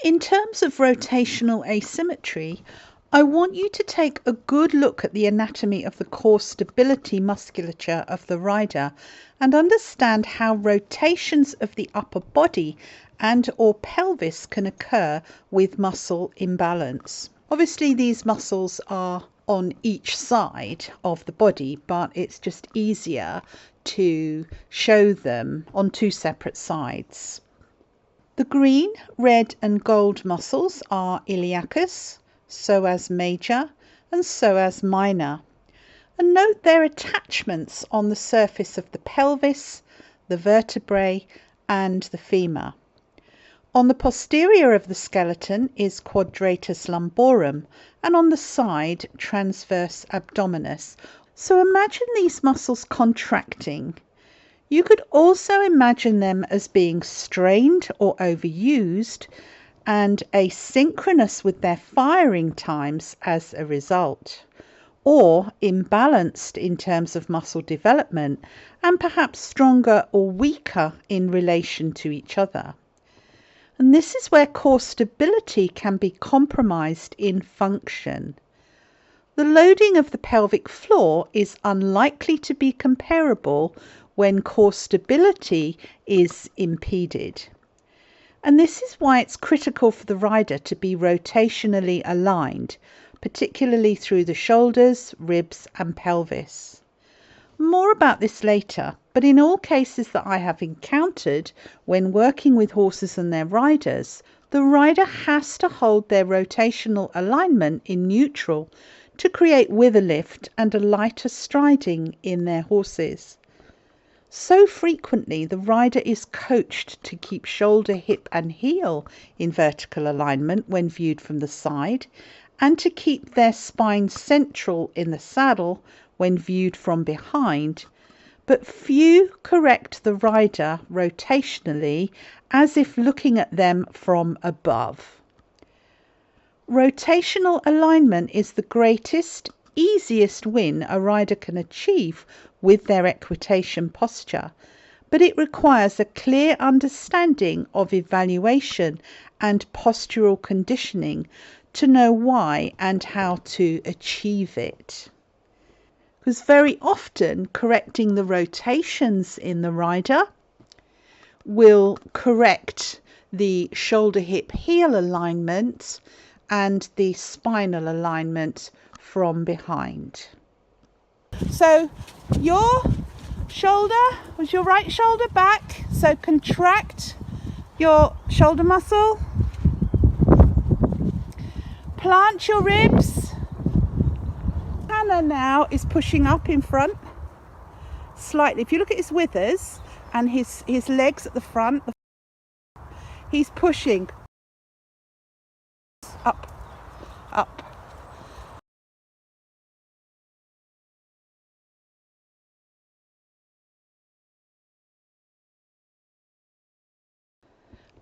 In terms of rotational asymmetry, I want you to take a good look at the anatomy of the core stability musculature of the rider and understand how rotations of the upper body and or pelvis can occur with muscle imbalance. Obviously, these muscles are on each side of the body, but it's just easier to show them on two separate sides. The green, red and gold muscles are iliacus, psoas major and psoas minor. And note their attachments on the surface of the pelvis, the vertebrae and the femur. On the posterior of the skeleton is quadratus lumborum and on the side transverse abdominis. So imagine these muscles contracting. You could also imagine them as being strained or overused and asynchronous with their firing times as a result, or imbalanced in terms of muscle development and perhaps stronger or weaker in relation to each other. And this is where core stability can be compromised in function. The loading of the pelvic floor is unlikely to be comparable when core stability is impeded. And this is why it's critical for the rider to be rotationally aligned, particularly through the shoulders, ribs and pelvis. More about this later, but in all cases that I have encountered when working with horses and their riders, the rider has to hold their rotational alignment in neutral to create wither lift and a lighter striding in their horses. So frequently the rider is coached to keep shoulder, hip and heel in vertical alignment when viewed from the side, and to keep their spine central in the saddle when viewed from behind, but few correct the rider rotationally as if looking at them from above. Rotational alignment is the greatest, easiest win a rider can achieve with their equitation posture, but it requires a clear understanding of evaluation and postural conditioning to know why and how to achieve it. Because very often correcting the rotations in the rider will correct the shoulder, hip, heel alignment and the spinal alignment from behind. So your shoulder was your right shoulder back, so contract your shoulder muscle, plant your ribs. Hannah now is pushing up in front slightly. If you look at his withers and his legs at the front, he's pushing up.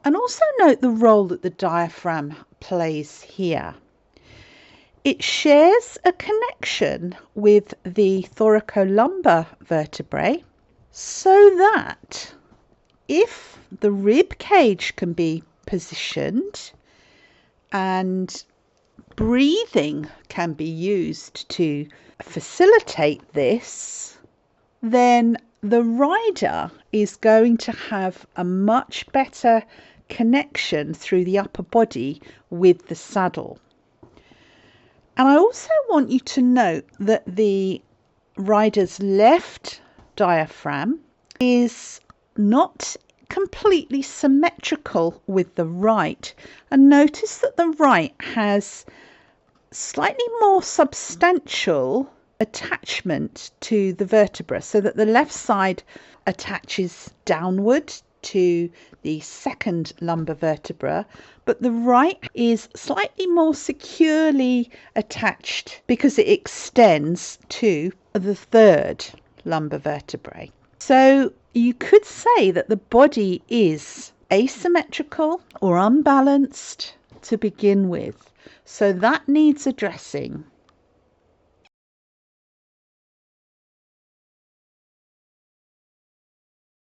And also note the role that the diaphragm plays here. It shares a connection with the thoracolumbar vertebrae so that if the rib cage can be positioned and breathing can be used to facilitate this, then the rider is going to have a much better connection through the upper body with the saddle. And I also want you to note that the rider's left diaphragm is not completely symmetrical with the right, and notice that the right has slightly more substantial attachment to the vertebra, so that the left side attaches downward to the second lumbar vertebra, but the right is slightly more securely attached because it extends to the third lumbar vertebrae. So you could say that the body is asymmetrical or unbalanced to begin with, so that needs addressing.